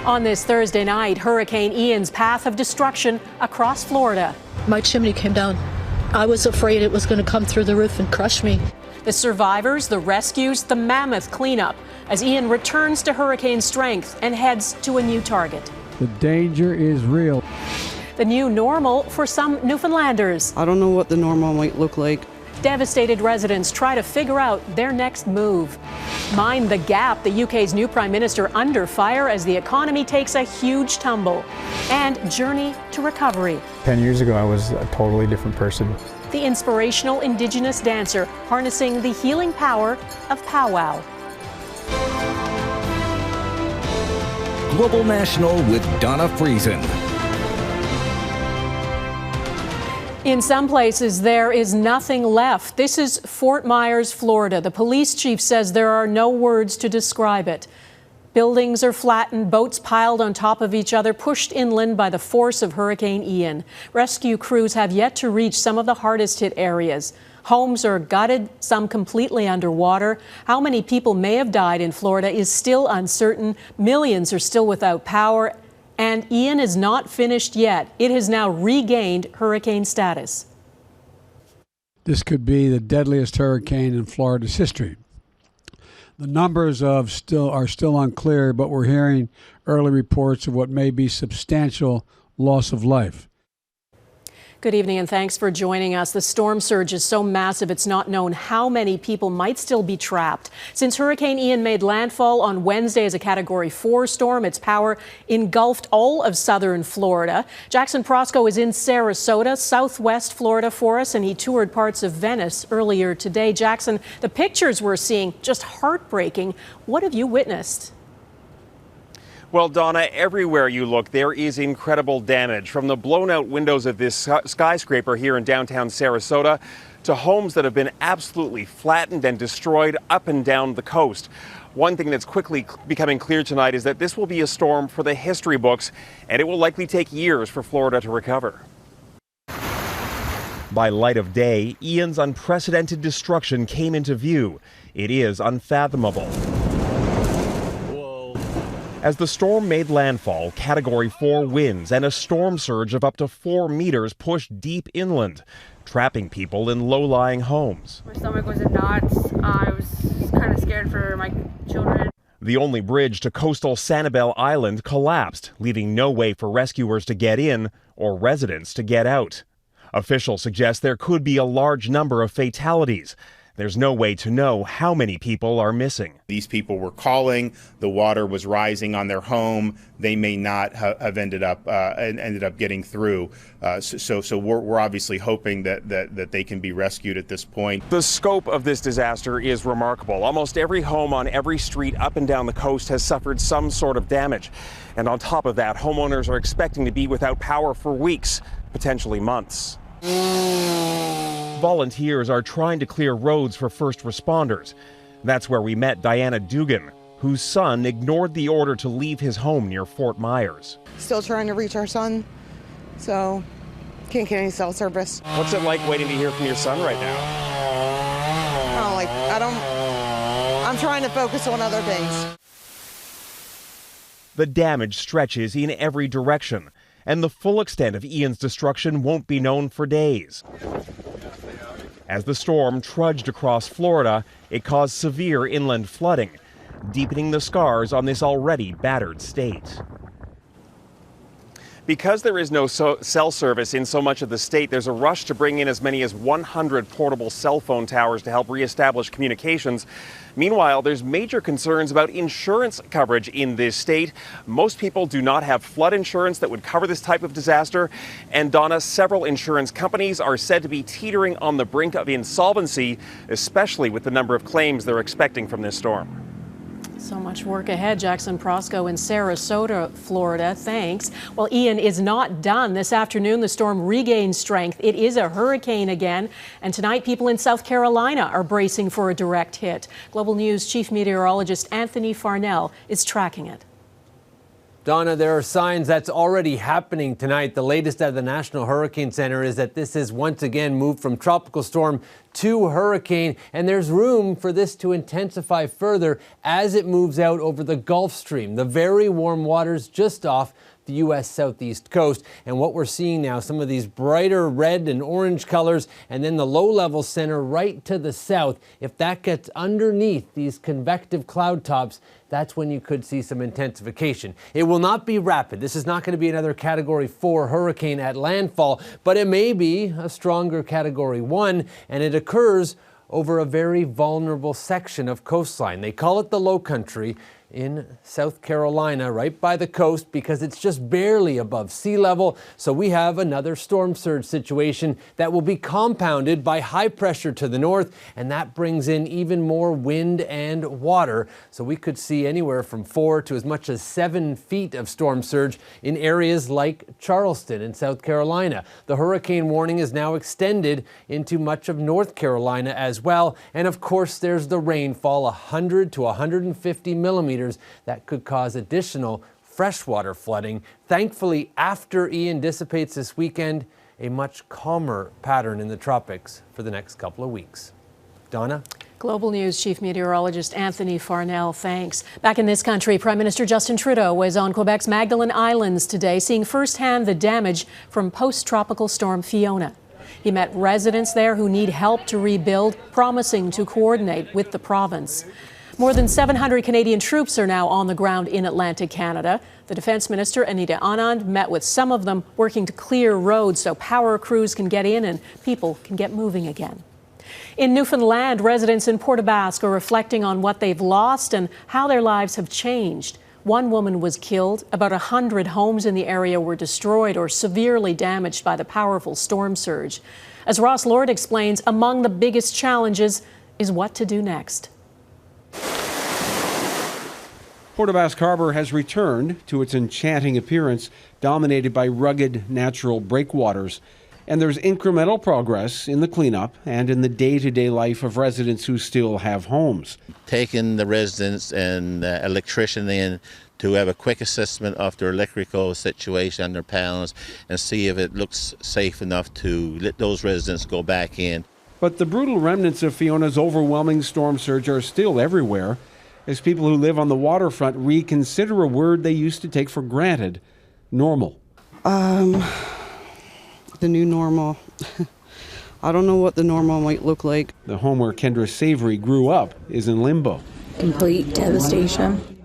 On this Thursday night, Hurricane Ian's path of destruction across Florida. My chimney came down. I was afraid it was going to come through the roof and crush me. The survivors, the rescues, the mammoth cleanup as Ian returns to hurricane strength and heads to a new target. The danger is real. The new normal for some Newfoundlanders. I don't know what the normal might look like. Devastated residents try to figure out their next move. Mind the gap, the UK's new Prime Minister under fire as the economy takes a huge tumble. And journey to recovery. 10 years ago, I was a totally different person. The inspirational Indigenous dancer harnessing the healing power of powwow. Global National with Donna Friesen. In some places, there is nothing left. This is Fort Myers, Florida. The police chief says there are no words to describe it. Buildings are flattened, boats piled on top of each other, pushed inland by the force of Hurricane Ian. Rescue crews have yet to reach some of the hardest hit areas. Homes are gutted, some completely underwater. How many people may have died in Florida is still uncertain. Millions are still without power. And Ian is not finished yet. It has now regained hurricane status. This could be the deadliest hurricane in Florida's history. The numbers are still unclear, but we're hearing early reports of what may be substantial loss of life. Good evening and thanks for joining us. The storm surge is so massive it's not known how many people might still be trapped. Since Hurricane Ian made landfall on Wednesday as a Category 4 storm, its power engulfed all of southern Florida. Jackson Proskow is in Sarasota, southwest Florida for us, and he toured parts of Venice earlier today. Jackson, the pictures we're seeing, just heartbreaking. What have you witnessed? Well, Donna, everywhere you look, there is incredible damage. From the blown out windows of this skyscraper here in downtown Sarasota to homes that have been absolutely flattened and destroyed up and down the coast. One thing that's quickly becoming clear tonight is that this will be a storm for the history books, and it will likely take years for Florida to recover. By light of day, Ian's unprecedented destruction came into view. It is unfathomable. As the storm made landfall, Category 4 winds and a storm surge of up to 4 meters pushed deep inland, trapping people in low-lying homes. My stomach was in knots. I was kind of scared for my children. The only bridge to coastal Sanibel Island collapsed, leaving no way for rescuers to get in or residents to get out. Officials suggest there could be a large number of fatalities. There's no way to know how many people are missing. These people were calling, the water was rising on their home. They may not have ended up getting through. So we're obviously hoping that they can be rescued at this point. The scope of this disaster is remarkable. Almost every home on every street up and down the coast has suffered some sort of damage. And on top of that, homeowners are expecting to be without power for weeks, potentially months. Volunteers are trying to clear roads for first responders. That's where we met Diana Dugan, whose son ignored the order to leave his home near Fort Myers. Still trying to reach our son, so can't get any cell service. What's it like waiting to hear from your son right now? I'm trying to focus on other things. The damage stretches in every direction, and the full extent of Ian's destruction won't be known for days. As the storm trudged across Florida, it caused severe inland flooding, deepening the scars on this already battered state. Because there is no cell service in so much of the state, there's a rush to bring in as many as 100 portable cell phone towers to help reestablish communications. Meanwhile, there's major concerns about insurance coverage in this state. Most people do not have flood insurance that would cover this type of disaster. And Donna, several insurance companies are said to be teetering on the brink of insolvency, especially with the number of claims they're expecting from this storm. So much work ahead. Jackson Proskow in Sarasota, Florida. Thanks. Well, Ian is not done. This afternoon, the storm regains strength. It is a hurricane again. And tonight, people in South Carolina are bracing for a direct hit. Global News Chief Meteorologist Anthony Farnell is tracking it. Donna, there are signs that's already happening tonight. The latest out of the National Hurricane Center is that this has once again moved from tropical storm to hurricane, and there's room for this to intensify further as it moves out over the Gulf Stream, the very warm waters just off the U.S. southeast coast. And what we're seeing now, some of these brighter red and orange colors, and then the low-level center right to the south. If that gets underneath these convective cloud tops, that's when you could see some intensification. It will not be rapid. This is not going to be another Category 4 hurricane at landfall, but it may be a stronger Category 1, and it occurs over a very vulnerable section of coastline. They call it the Low Country in South Carolina, right by the coast, because it's just barely above sea level. So we have another storm surge situation that will be compounded by high pressure to the north, and that brings in even more wind and water. So we could see anywhere from 4 to as much as 7 feet of storm surge in areas like Charleston in South Carolina. The hurricane warning is now extended into much of North Carolina as well. And of course, there's the rainfall, 100 to 150 millimeters. That could cause additional freshwater flooding. Thankfully, after Ian dissipates this weekend, a much calmer pattern in the tropics for the next couple of weeks. Donna? Global News Chief Meteorologist Anthony Farnell, thanks. Back in this country, Prime Minister Justin Trudeau was on Quebec's Magdalen Islands today, seeing firsthand the damage from post-tropical storm Fiona. He met residents there who need help to rebuild, promising to coordinate with the province. More than 700 Canadian troops are now on the ground in Atlantic Canada. The Defence Minister, Anita Anand, met with some of them, working to clear roads so power crews can get in and people can get moving again. In Newfoundland, residents in Port Basques are reflecting on what they've lost and how their lives have changed. One woman was killed. About 100 homes in the area were destroyed or severely damaged by the powerful storm surge. As Ross Lord explains, among the biggest challenges is what to do next. Port Basques Harbour has returned to its enchanting appearance, dominated by rugged natural breakwaters. And there's incremental progress in the cleanup and in the day-to-day life of residents who still have homes. Taking the residents and electrician in to have a quick assessment of their electrical situation on their panels and see if it looks safe enough to let those residents go back in. But the brutal remnants of Fiona's overwhelming storm surge are still everywhere, as people who live on the waterfront reconsider a word they used to take for granted, normal. The new normal. I don't know what the normal might look like. The home where Kendra Savory grew up is in limbo. Complete devastation.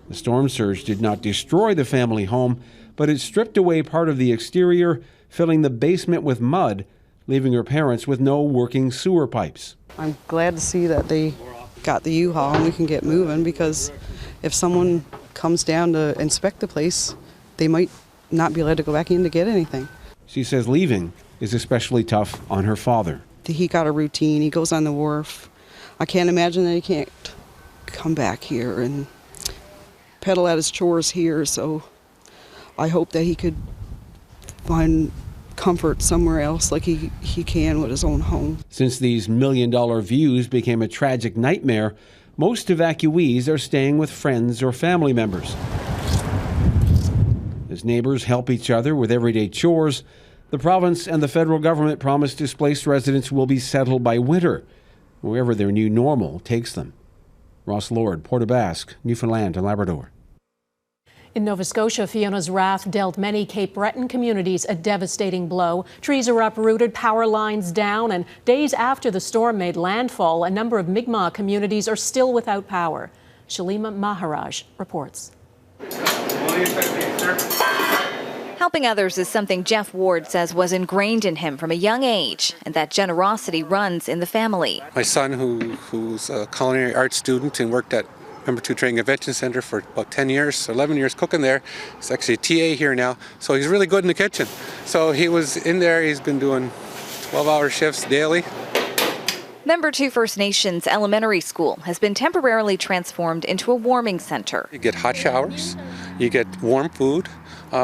The storm surge did not destroy the family home, but it stripped away part of the exterior, filling the basement with mud, leaving her parents with no working sewer pipes. I'm glad to see that they got the U-Haul and we can get moving, because if someone comes down to inspect the place, they might not be allowed to go back in to get anything. She says leaving is especially tough on her father. He got a routine. He goes on the wharf. I can't imagine that he can't come back here and pedal out his chores here, so I hope that he could find comfort somewhere else like he can with his own home. Since these million-dollar views became a tragic nightmare, most evacuees are staying with friends or family members. As neighbors help each other with everyday chores, the province and the federal government promise displaced residents will be settled by winter, wherever their new normal takes them. Ross Lord, Port Basques, Newfoundland and Labrador. In Nova Scotia, Fiona's wrath dealt many Cape Breton communities a devastating blow. Trees are uprooted, power lines down, and days after the storm made landfall, a number of Mi'kmaq communities are still without power. Shallima Maharaj reports. Helping others is something Jeff Ward says was ingrained in him from a young age, and that generosity runs in the family. My son, who's a culinary arts student and worked at No. 2 Training Convention Center for about 10 years, 11 years cooking there. He's actually a TA here now, so he's really good in the kitchen. So he was in there, he's been doing 12-hour shifts daily. No. 2 First Nations Elementary School has been temporarily transformed into a warming center. You get hot showers, you get warm food,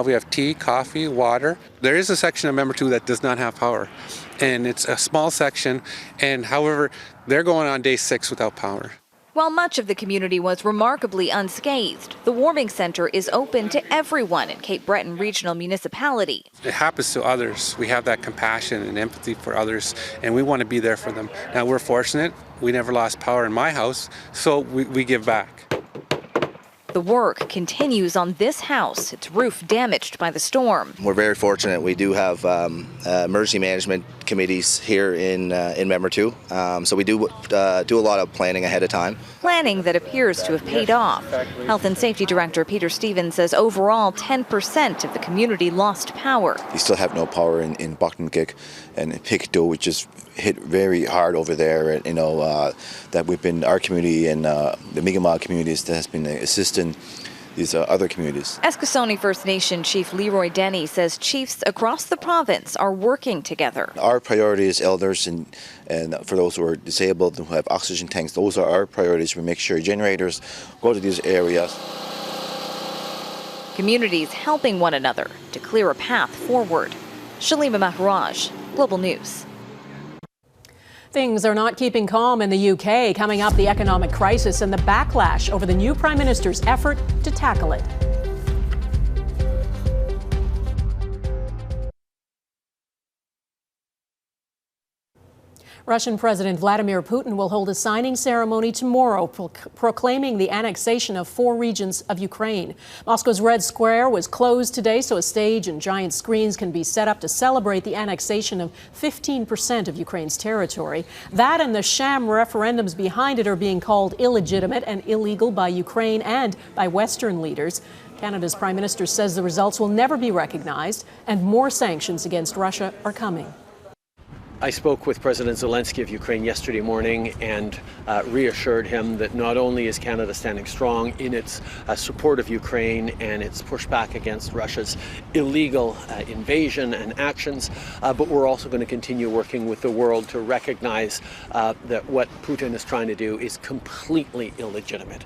we have tea, coffee, water. There is a section of No. 2 that does not have power, and it's a small section, and however, they're going on day 6 without power. While much of the community was remarkably unscathed, the warming center is open to everyone in Cape Breton Regional Municipality. It happens to others. We have that compassion and empathy for others, and we want to be there for them. Now, we're fortunate. We never lost power in my house, so we give back. The work continues on this house, its roof damaged by the storm. We're very fortunate. We do have emergency management committees here in Member 2, so we do a lot of planning ahead of time. Planning that appears to have paid off. Health and Safety Director Peter Stevens says overall 10% of the community lost power. We still have no power in Boctonkick and Pictou, which is hit very hard over there. And, that we've been, our community and the Mi'kmaq communities that has been assisting these other communities. Eskasoni First Nation Chief Leroy Denny says chiefs across the province are working together. Our priority is elders and for those who are disabled and who have oxygen tanks, those are our priorities. We make sure generators go to these areas. Communities helping one another to clear a path forward. Shallima Maharaj, Global News. Things are not keeping calm in the UK. Coming up, the economic crisis and the backlash over the new Prime Minister's effort to tackle it. Russian President Vladimir Putin will hold a signing ceremony tomorrow proclaiming the annexation of 4 regions of Ukraine. Moscow's Red Square was closed today so a stage and giant screens can be set up to celebrate the annexation of 15% of Ukraine's territory. That and the sham referendums behind it are being called illegitimate and illegal by Ukraine and by Western leaders. Canada's Prime Minister says the results will never be recognized and more sanctions against Russia are coming. I spoke with President Zelensky of Ukraine yesterday morning and reassured him that not only is Canada standing strong in its support of Ukraine and its pushback against Russia's illegal invasion and actions, but we're also going to continue working with the world to recognize that what Putin is trying to do is completely illegitimate.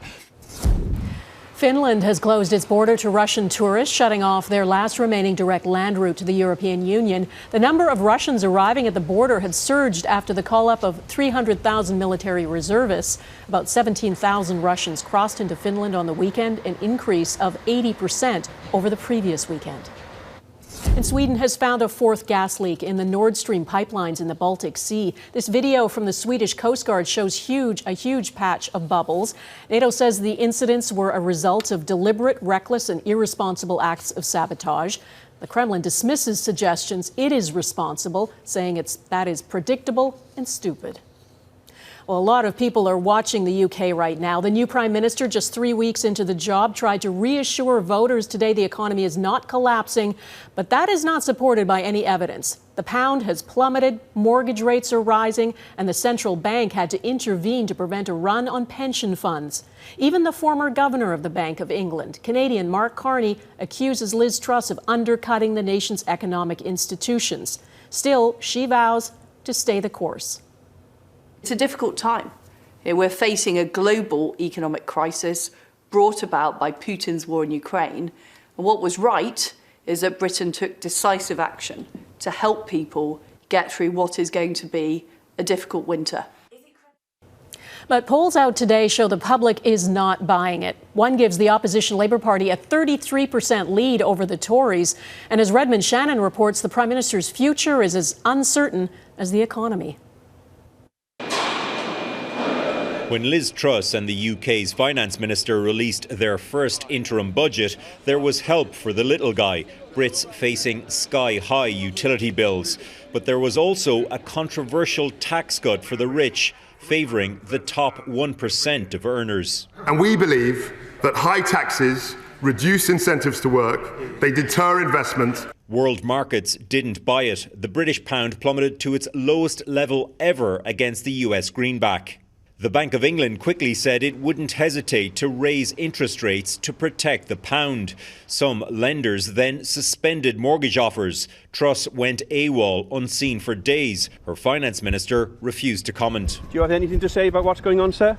Finland has closed its border to Russian tourists, shutting off their last remaining direct land route to the European Union. The number of Russians arriving at the border had surged after the call-up of 300,000 military reservists. About 17,000 Russians crossed into Finland on the weekend, an increase of 80% over the previous weekend. And Sweden has found a 4th gas leak in the Nord Stream pipelines in the Baltic Sea. This video from the Swedish Coast Guard shows a huge patch of bubbles. NATO says the incidents were a result of deliberate, reckless and irresponsible acts of sabotage. The Kremlin dismisses suggestions it is responsible, saying that is predictable and stupid. Well, a lot of people are watching the UK right now. The new Prime Minister, just 3 weeks into the job, tried to reassure voters today the economy is not collapsing, but that is not supported by any evidence. The pound has plummeted, mortgage rates are rising, and the central bank had to intervene to prevent a run on pension funds. Even the former governor of the Bank of England, Canadian Mark Carney, accuses Liz Truss of undercutting the nation's economic institutions. Still, she vows to stay the course. It's a difficult time. We're facing a global economic crisis brought about by Putin's war in Ukraine. And what was right is that Britain took decisive action to help people get through what is going to be a difficult winter. But polls out today show the public is not buying it. One gives the opposition Labour Party a 33% lead over the Tories. And as Redmond Shannon reports, the Prime Minister's future is as uncertain as the economy. When Liz Truss and the UK's finance minister released their first interim budget, there was help for the little guy, Brits facing sky-high utility bills. But there was also a controversial tax cut for the rich, favouring the top 1% of earners. And we believe that high taxes reduce incentives to work, they deter investment. World markets didn't buy it. The British pound plummeted to its lowest level ever against the US greenback. The Bank of England quickly said it wouldn't hesitate to raise interest rates to protect the pound. Some lenders then suspended mortgage offers. Truss went AWOL, unseen for days. Her finance minister refused to comment. Do you have anything to say about what's going on, sir?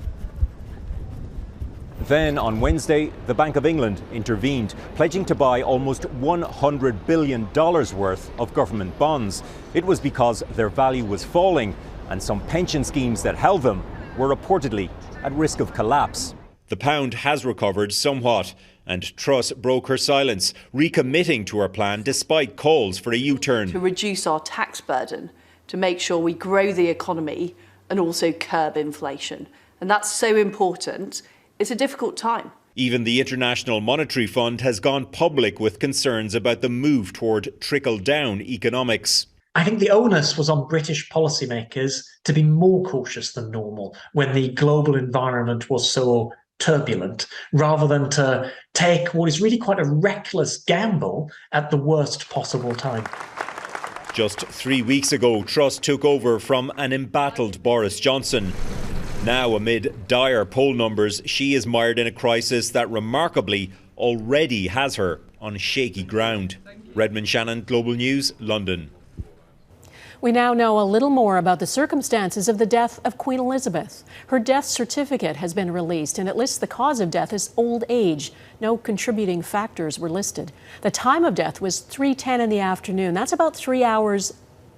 Then on Wednesday, the Bank of England intervened, pledging to buy almost $100 billion worth of government bonds. It was because their value was falling and some pension schemes that held them were reportedly at risk of collapse. The pound has recovered somewhat, and Truss broke her silence, recommitting to her plan despite calls for a U-turn. To reduce our tax burden, to make sure we grow the economy and also curb inflation. And that's so important. It's a difficult time. Even the International Monetary Fund has gone public with concerns about the move toward trickle-down economics. I think the onus was on British policymakers to be more cautious than normal when the global environment was so turbulent, rather than to take what is really quite a reckless gamble at the worst possible time. Just 3 weeks ago, Truss took over from an embattled Boris Johnson. Now, amid dire poll numbers, she is mired in a crisis that remarkably already has her on shaky ground. Redmond Shannon, Global News, London. We now know a little more about the circumstances of the death of Queen Elizabeth. Her death certificate has been released, and it lists the cause of death as old age. No contributing factors were listed. The time of death was 3:10 in the afternoon. That's about 3 hours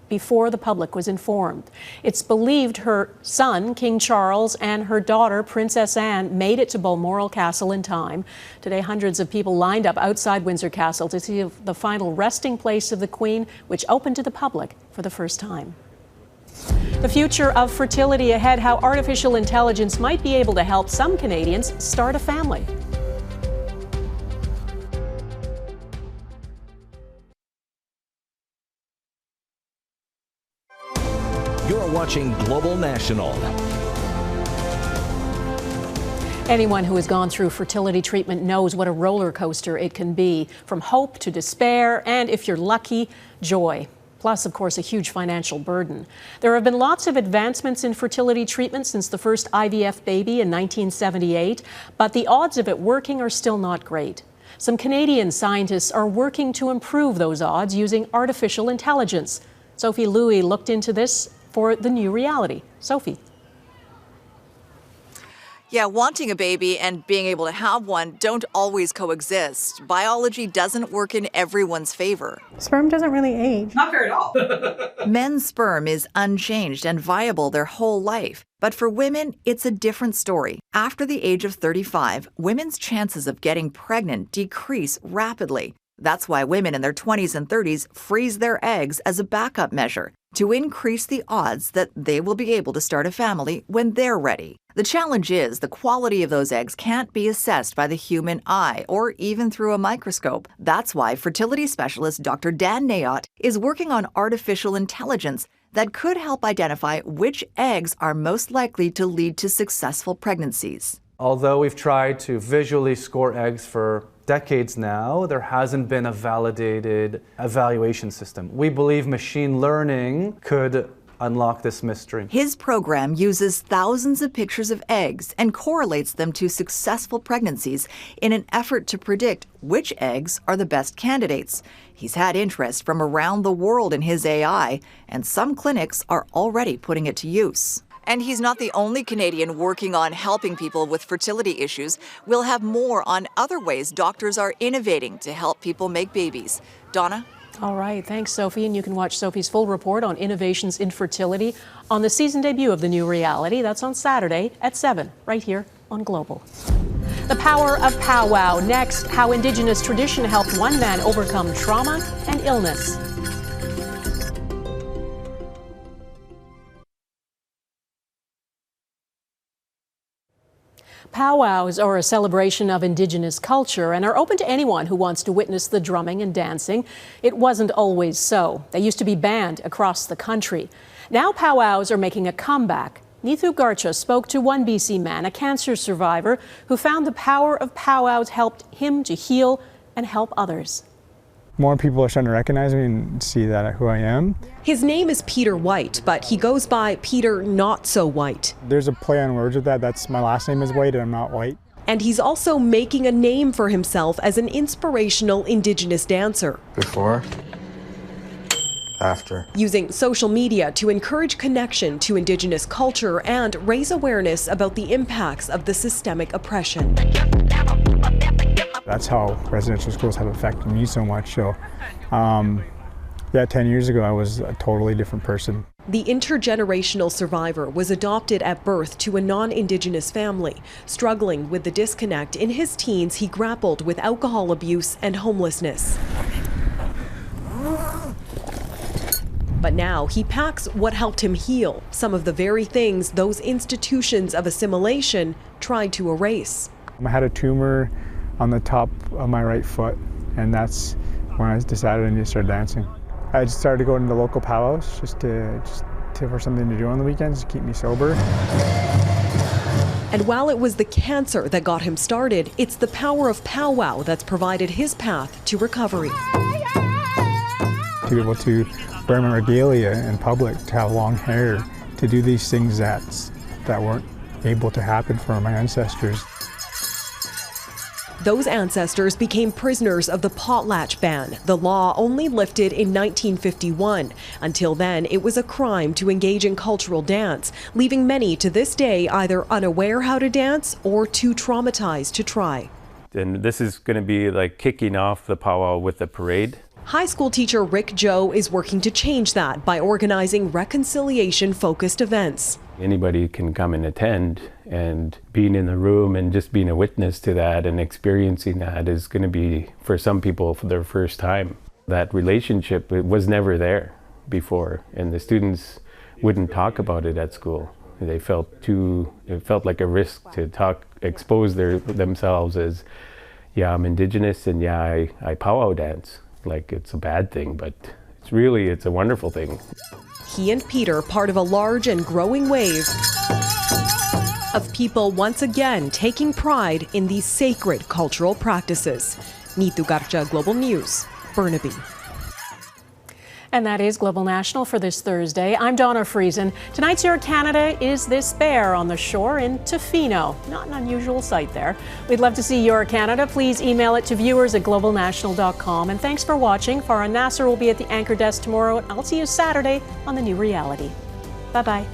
before the public was informed. It's believed her son, King Charles, and her daughter, Princess Anne, made it to Balmoral Castle in time. Today, hundreds of people lined up outside Windsor Castle to see the final resting place of the Queen, which opened to the public for the first time. The future of fertility ahead, how artificial intelligence might be able to help some Canadians start a family. You're watching Global National. Anyone who has gone through fertility treatment knows what a roller coaster it can be, from hope to despair, and if you're lucky, joy. Plus, of course, a huge financial burden. There have been lots of advancements in fertility treatment since the first IVF baby in 1978, but the odds of it working are still not great. Some Canadian scientists are working to improve those odds using artificial intelligence. Sophie Louis looked into this for the new reality. Sophie. Yeah, wanting a baby and being able to have one don't always coexist. Biology doesn't work in everyone's favor. Sperm doesn't really age. Not fair at all. Men's sperm is unchanged and viable their whole life. But for women, it's a different story. After the age of 35, women's chances of getting pregnant decrease rapidly. That's why women in their 20s and 30s freeze their eggs as a backup measure to increase the odds that they will be able to start a family when they're ready. The challenge is the quality of those eggs can't be assessed by the human eye or even through a microscope. That's why fertility specialist Dr. Dan Nayot is working on artificial intelligence that could help identify which eggs are most likely to lead to successful pregnancies. Although we've tried to visually score eggs for decades now, there hasn't been a validated evaluation system. We believe machine learning could unlock this mystery. His program uses thousands of pictures of eggs and correlates them to successful pregnancies in an effort to predict which eggs are the best candidates. He's had interest from around the world in his AI, and some clinics are already putting it to use. And he's not the only Canadian working on helping people with fertility issues. We'll have more on other ways doctors are innovating to help people make babies. Donna? All right, thanks, Sophie. And you can watch Sophie's full report on innovations in fertility on the season debut of The New Reality. That's on Saturday at 7, right here on Global. The power of powwow. Next, how Indigenous tradition helped one man overcome trauma and illness. Powwows are a celebration of Indigenous culture and are open to anyone who wants to witness the drumming and dancing. It wasn't always so. They used to be banned across the country. Now powwows are making a comeback. Neethu Garcha spoke to one BC man, a cancer survivor, who found the power of powwows helped him to heal and help others. More people are starting to recognize me and see that who I am. His name is Peter White, but he goes by Peter Not So White. There's a play on words with that. That's my last name is White and I'm not white. And he's also making a name for himself as an inspirational Indigenous dancer. Before, after. Using social media to encourage connection to Indigenous culture and raise awareness about the impacts of the systemic oppression. That's how residential schools have affected me so much. So, yeah, 10 years ago, I was a totally different person. The intergenerational survivor was adopted at birth to a non-Indigenous family. Struggling with the disconnect in his teens, he grappled with alcohol abuse and homelessness. But now he packs what helped him heal, some of the very things those institutions of assimilation tried to erase. I had a tumor on the top of my right foot, and that's when I decided I need to start dancing. I just started going to local powwows just for something to do on the weekends to keep me sober. And while it was the cancer that got him started, it's the power of powwow that's provided his path to recovery. To be able to wear my regalia in public, to have long hair, to do these things that weren't able to happen for my ancestors. Those ancestors became prisoners of the potlatch ban, the law only lifted in 1951. Until then, it was a crime to engage in cultural dance, leaving many to this day either unaware how to dance or too traumatized to try. And this is going to be like kicking off the powwow with the parade. High school teacher Rick Joe is working to change that by organizing reconciliation-focused events. Anybody can come and attend, and being in the room and just being a witness to that and experiencing that is going to be, for some people, for their first time. That relationship, it was never there before, and the students wouldn't talk about it at school. It felt like a risk to expose themselves as, yeah, I'm Indigenous and yeah, I powwow dance. Like it's a bad thing, but it's a wonderful thing. He and Peter part of a large and growing wave of people once again taking pride in these sacred cultural practices. Nitu Garcha, Global News, Burnaby. And that is Global National for this Thursday. I'm Donna Friesen. Tonight's Your Canada is this bear on the shore in Tofino. Not an unusual sight there. We'd love to see Your Canada. Please email it to viewers@globalnational.com. And thanks for watching. Farah Nasser will be at the anchor desk tomorrow. And I'll see you Saturday on The New Reality. Bye-bye.